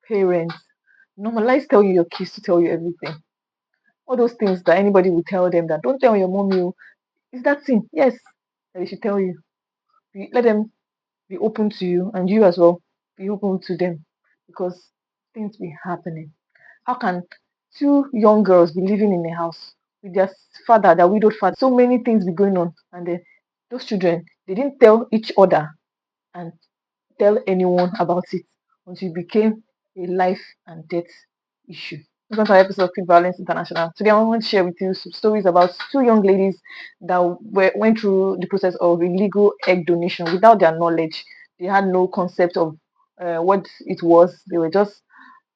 parents, normalize telling your kids to tell you everything. All those things that anybody will tell them that don't tell your mom you is that thing. Yes, that they should tell you. Let them be open to you, and you as well be open to them, because things be happening. How can two young girls be living in a house with their father, their widowed father? So many things be going on, and then those children, they didn't tell each other and tell anyone about it until it became a life and death issue. Welcome to our episode of Quick Violence International. Today, I want to share with you some stories about two young ladies that went through the process of illegal egg donation without their knowledge. They had no concept of what it was. They were just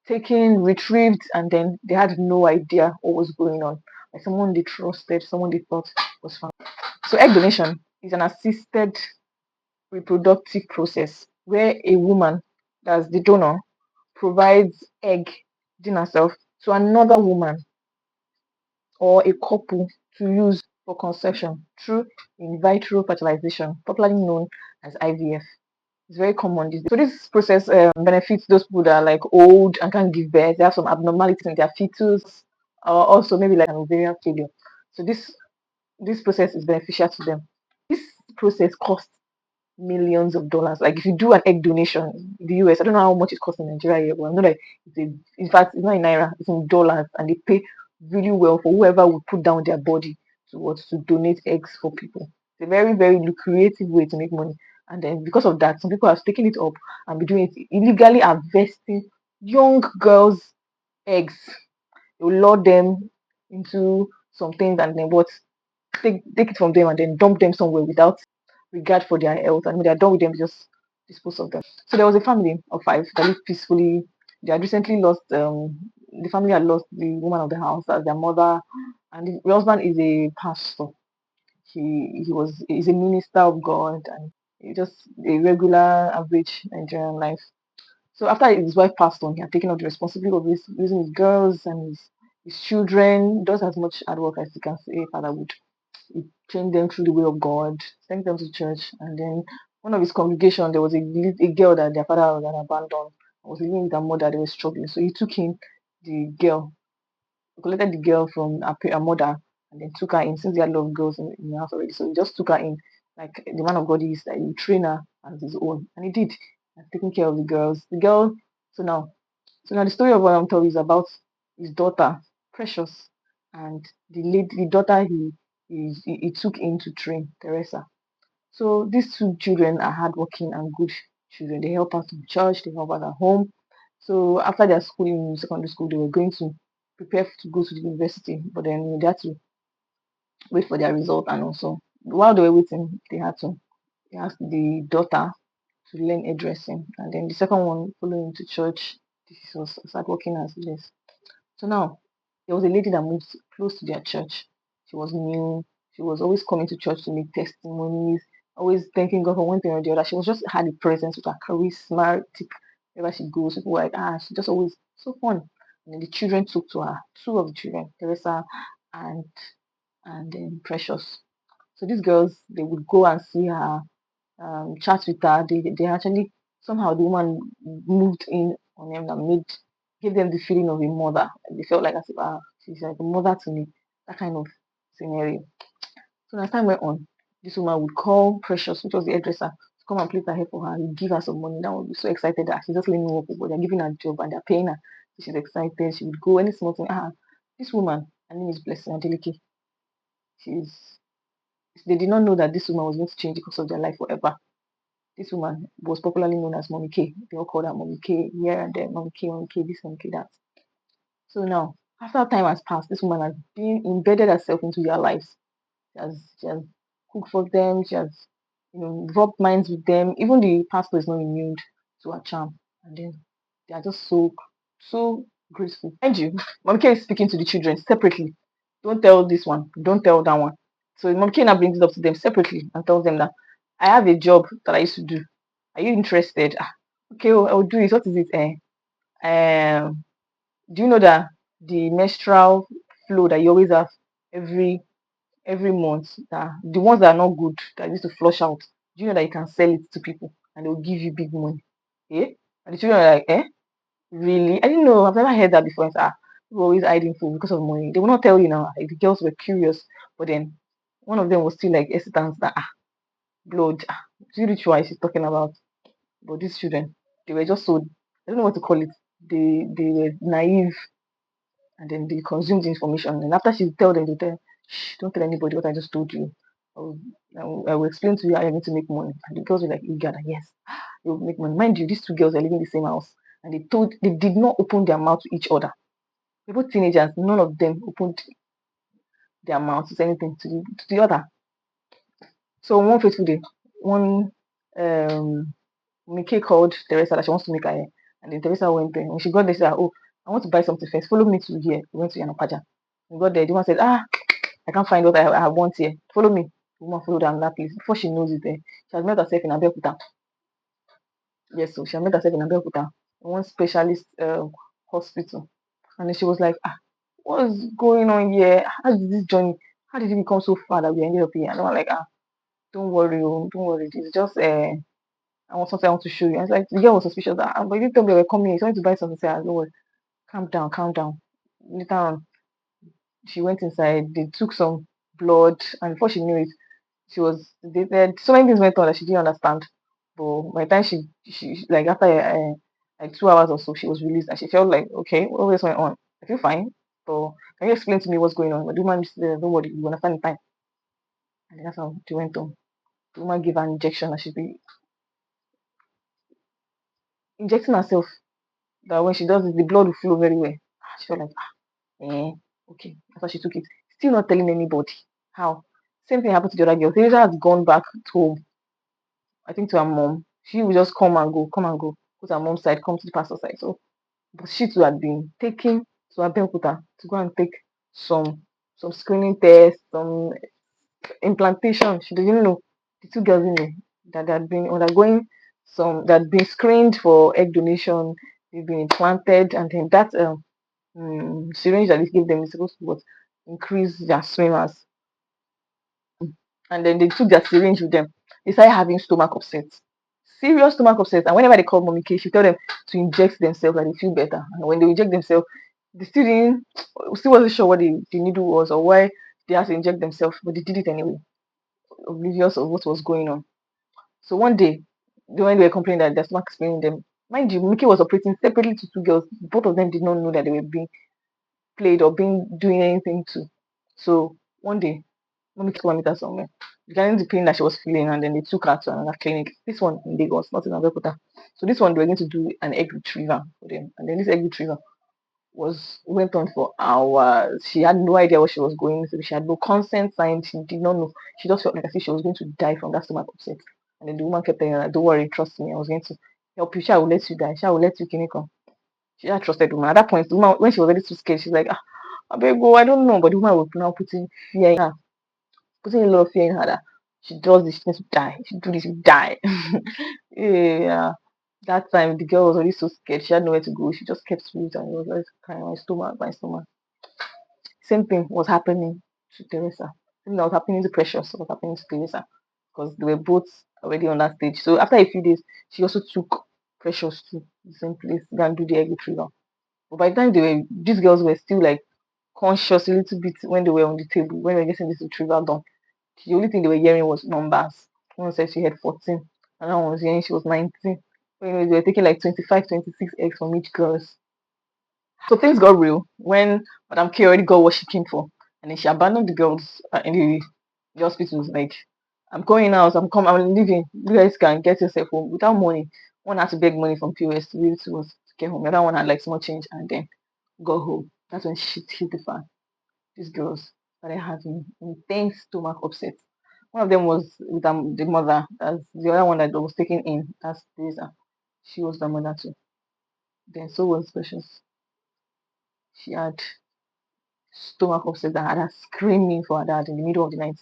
taken, retrieved, and then they had no idea what was going on. Like someone they trusted, someone they thought was found. So, egg donation is an assisted reproductive process where a woman, that's the donor, provides egg within herself to another woman or a couple to use for conception through in vitro fertilization, popularly known as IVF. It's very common these days. So this process benefits those people that are like old and can't give birth. They have some abnormalities in their fetus, or also maybe like an ovarian failure. So this process is beneficial to them. This process costs millions of dollars. Like if you do an egg donation in the US, I don't know how much it costs in Nigeria here, but I know that in fact it's not in naira, it's in dollars, and they pay really well for whoever would put down their body to donate eggs for people. It's a very, very lucrative way to make money. And then because of that, some people have taken it up and be doing it illegally, harvesting young girls' eggs. They will lure them into some things and then what take it from them and then dump them somewhere without regard for their health. And when they're done with them, just dispose of them. So there was a family of five that lived peacefully. They had recently lost the family had lost the woman of the house as their mother, and the husband is a pastor. He's a minister of God, and just a regular average Nigerian life. So after his wife passed on, he had taken up the responsibility of raising his girls and his children. Does as much hard work as he can say father would. He trained them through the way of God, sent them to church, and then one of his congregation, there was a girl that their father had abandoned, was living with her mother. They were struggling, so he took in the girl, collected the girl from her mother, and then took her in. Since he had a lot of girls in the house already, so he just took her in, like the man of God is, that he trained her as his own, and he did, and taking care of the girls. The girl, so now, the story of what I'm telling you is about his daughter, Precious, and the daughter he took in to train, Teresa. So these two children are hardworking and good children. They help us in church, they help us at home. So after their school in secondary school, they were going to prepare to go to the university, but then they had to wait for their result, and also while they were waiting, they asked the daughter to learn hairdressing, and then the second one following to church. This was start working as this. So now there was a lady that moved close to their church. She was new. She was always coming to church to make testimonies, always thanking God for one thing or the other. She was just had a presence with her charismatic. Wherever she goes, people were like, she just always so fun. And then the children took to her, two of the children, Teresa and then Precious. So these girls, they would go and see her, chat with her. They actually somehow the woman moved in on them and gave them the feeling of a mother. They felt like as if she's like a mother to me, that kind of scenario. So as time went on, this woman would call Precious, which was the hairdresser, to come and plait her hair for her. He'd give her some money. That would be so excited that she's just letting me work, but they're giving her a job and they're paying her. So she's excited. She would go any small thing. This woman, her name is Blessing Adeleke. She's They did not know that this woman was going to change the course of their life forever. This woman was popularly known as Mommy K. They all called her Mommy K here and there, Mommy K, this, Mommy K, that. So now, after time has passed, this woman has been embedded herself into their lives. She has cooked for them. She has, rubbed minds with them. Even the pastor is not immune to her charm. And then they are just so graceful. Mind you, Mommy K is speaking to the children separately. Don't tell this one. Don't tell that one. So Mommy K now brings it up to them separately and tells them that I have a job that I used to do. Are you interested? Okay, I'll do it. What is it? Do you know that the menstrual flow that you always have every month, that the ones that are not good that used to flush out, do you know that you can sell it to people and they'll give you big money? Yeah? And the children are like, eh? Really? I didn't know. I've never heard that before. It's, people always hiding food because of money. They will not tell you now. Like, the girls were curious, but then one of them was still like hesitant that blood. It's ritual she's talking about. But these children, they were just so, I don't know what to call it. They were naive, and then they consumed the information. And after she tell them, they tell, shh, don't tell anybody what I just told you. I will explain to you how you're going to make money. And the girls were like eager that yes, they will make money. Mind you, these two girls are living in the same house, and they did not open their mouth to each other. They were both teenagers. None of them opened their mouth to say anything to the other. So one fateful day, one Mike called Teresa that she wants to make her hair. And then Teresa went there. When she got there, she said, oh, I want to buy something first. Follow me to here. We went to Yanapaja. We got there. The woman said, I can't find what I want here. Follow me. The woman followed her in that place. Before she knows it, she has met herself in Abeokuta. Yes, so she has met herself in Abeokuta, one specialist hospital. And then she was like, what's going on here? How did this journey, how did it become so far that we ended up here? And I'm like, don't worry, don't worry. It's just I want something I want to show you. I was like, the girl was suspicious. But you didn't tell me they were coming here. She wanted to buy something. I said, no, calm down, calm down. Later on, she went inside. They took some blood, and before she knew it, they said so many things went on that she didn't understand. But by the time she like after like 2 hours or so, she was released, and she felt like, okay, what else went on? I feel fine. So can you explain to me what's going on? But the woman just said, don't worry, you understand in time. And that's how she went on. The woman gave her an injection, and she'd be injecting herself. That when she does it, the blood will flow very well. She felt like, okay. That's why she took it. Still not telling anybody. How? Same thing happened to the other girl. Teresa has gone back to home, I think to her mom. She would just come and go, come and go. Go to her mom's side, come to the pastor's side. So, but she too had been taken to Abeokuta to go and take some screening tests, some implantation. She didn't know. The two girls didn't know that they had been undergoing that had been screened for egg donation. They've been implanted, and then that syringe that they give them is supposed to what, increase their swimmers. And then they took their syringe with them. They started having stomach upsets, serious stomach upsets. And whenever they call Mommy K, she tell them to inject themselves and they feel better. And when they inject themselves, they still wasn't sure what the needle was or why they had to inject themselves, but they did it anyway, oblivious of what was going on. So one day, when they were complaining that their stomach is paining them, mind you, Mickey was operating separately to two girls. Both of them did not know that they were being played or being doing anything to. So one day, mommy took her somewhere regarding the pain that she was feeling, and then they took her to another clinic. This one in Lagos, not in Abeokuta. So this one they were going to do an egg retriever for them, and then this egg retriever went on for hours. She had no idea what she was going through. She had no consent signed. She did not know. She just felt like as if she was going to die from that stomach upset. And then the woman kept telling her, "Don't worry, trust me. I was going to help you. Sha will let you die. Sha will let you come." She had trusted the woman. At that point, the woman, when she was already too scared, she's like, I beg go, I don't know. But the woman was now putting a lot of fear in her that she does this, she needs to die. She do this, you die. Yeah. That time the girl was already so scared. She had nowhere to go. She just kept sweet and was like crying, my stomach, my stomach. Same thing was happening to Teresa. Same thing that was happening to Precious was happening to Teresa because they were both already on that stage. So after a few days, she also took Precious to the same place to go and do the egg retrieval. But by the time these girls were still like conscious a little bit when they were on the table, when they were getting this retrieval done. The only thing they were hearing was numbers. One said she had 14, another one was hearing she was 19. So, they were taking like 25, 26 eggs from each girls. So things got real when Madam K already got what she came for. And then she abandoned the girls in the hospitals. Like, I'm going out, I'm leaving. You guys can get yourself home without money. One had to beg money from POS to be able to get home. The other one had like small change and then got home. That's when shit hit the fan. These girls started having intense stomach upset. One of them was with the mother. That's the other one that was taken in. That's Teresa. She was the mother too. Then so was Precious. She had stomach upset that had her screaming for her dad in the middle of the night.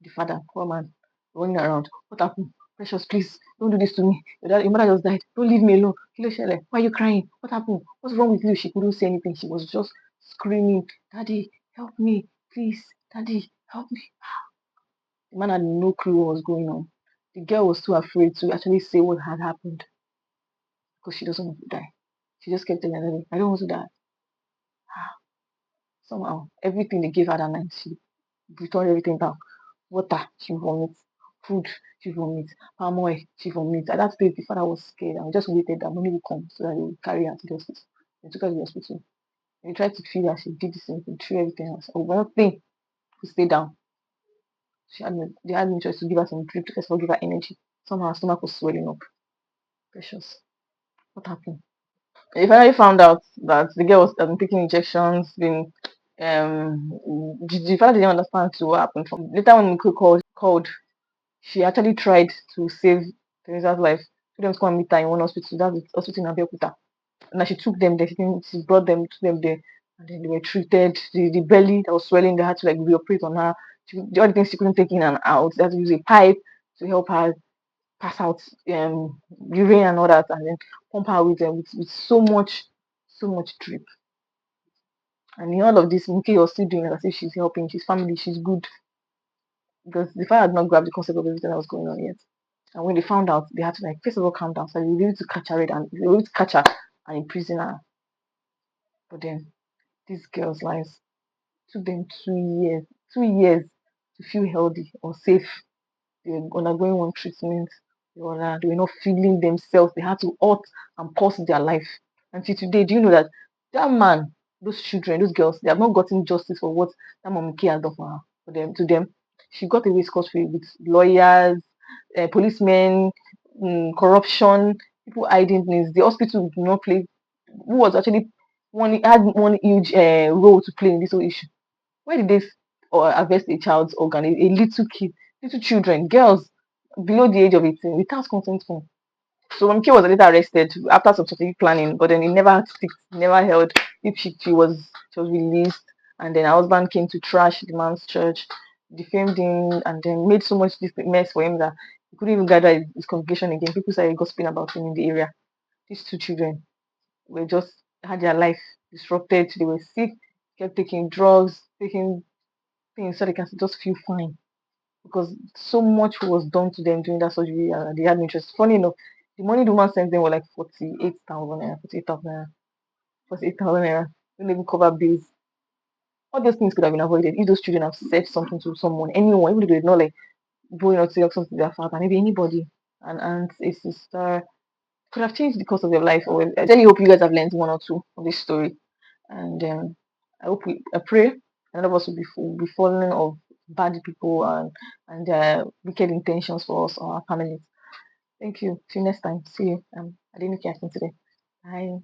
The father, poor man, running around. What happened? Precious, please don't do this to me. Your mother just died. Don't leave me alone. Kilo Shele, why are you crying? What happened? What's wrong with you? She couldn't say anything. She was just screaming, Daddy, help me, please. Daddy, help me. The man had no clue what was going on. The girl was too afraid to actually say what had happened because she doesn't want to die. She just kept telling her, I don't want to die. Somehow, everything they gave her that night, she returned everything back. Water, she vomits. Food, she vomits. Palm oil, she vomits. At that stage, the father was scared and just waited that money would come so that they would carry her to the hospital. They took her to the hospital. They tried to feed her. She did the same thing, threw everything else. Oh, one thing to stay down. They had no choice to give her some drip to first of all give her energy. Somehow her stomach was swelling up. Precious. What happened? They finally found out that the girl was taking injections, been the father didn't understand to what happened. From later when Miko called, she actually tried to save Teresa's life. She them to come and meet her in one hospital, that's the hospital in Abeokuta. And she took them there, she brought them to them there, and then they were treated. The belly that was swelling, they had to like reoperate on her. The other things she couldn't take in and out, they had to use a pipe to help her pass out urine and all that, and then pump her with so much drip. And in all of this, Miki was still doing it as if she's helping, she's family, she's good. Because the father had not grabbed the concept of everything that was going on yet. And when they found out, they had to like first of all calm down. So they were able to catch her and they were able to catch her and imprison her. But then these girls' lives took them 2 years, 2 years to feel healthy or safe. They were undergoing one treatment. They were not feeling themselves. They had to halt and pause their life. Until today, do you know that that man, those children, those girls, they have not gotten justice for what that mom K has done for her, for them, to them. She got away scot-free with lawyers, policemen, corruption, people hiding things. The hospital did not play, who was actually one huge role to play in this whole issue. Why did they harvest a child's organ, a little kid, little children, girls below the age of 18 without consent form? So Mk was later arrested after some strategic planning, but then it never stick, never held. If she was released, and then her husband came to trash the man's church, defamed him, and then made so much mess for him that he couldn't even gather his congregation again. People started gossiping about him in the area. These two children were just had their life disrupted. They were sick, kept taking drugs, taking things so they can just feel fine because so much was done to them during that surgery and they had no interest. Funny enough, the money the woman sent them were like 48,000 naira, 48,000 naira, 48,000 naira. Don't even cover bills. All those things could have been avoided if those children have said something to someone, anyone, even if they're not like going out to say something to their father, maybe anybody, an aunt, a sister, could have changed the course of their life. Or I really hope you guys have learned one or two of this story. And I pray none of us will be falling of bad people and their wicked intentions for us or our families. Thank you. Till next time. See you. I didn't care today. Bye.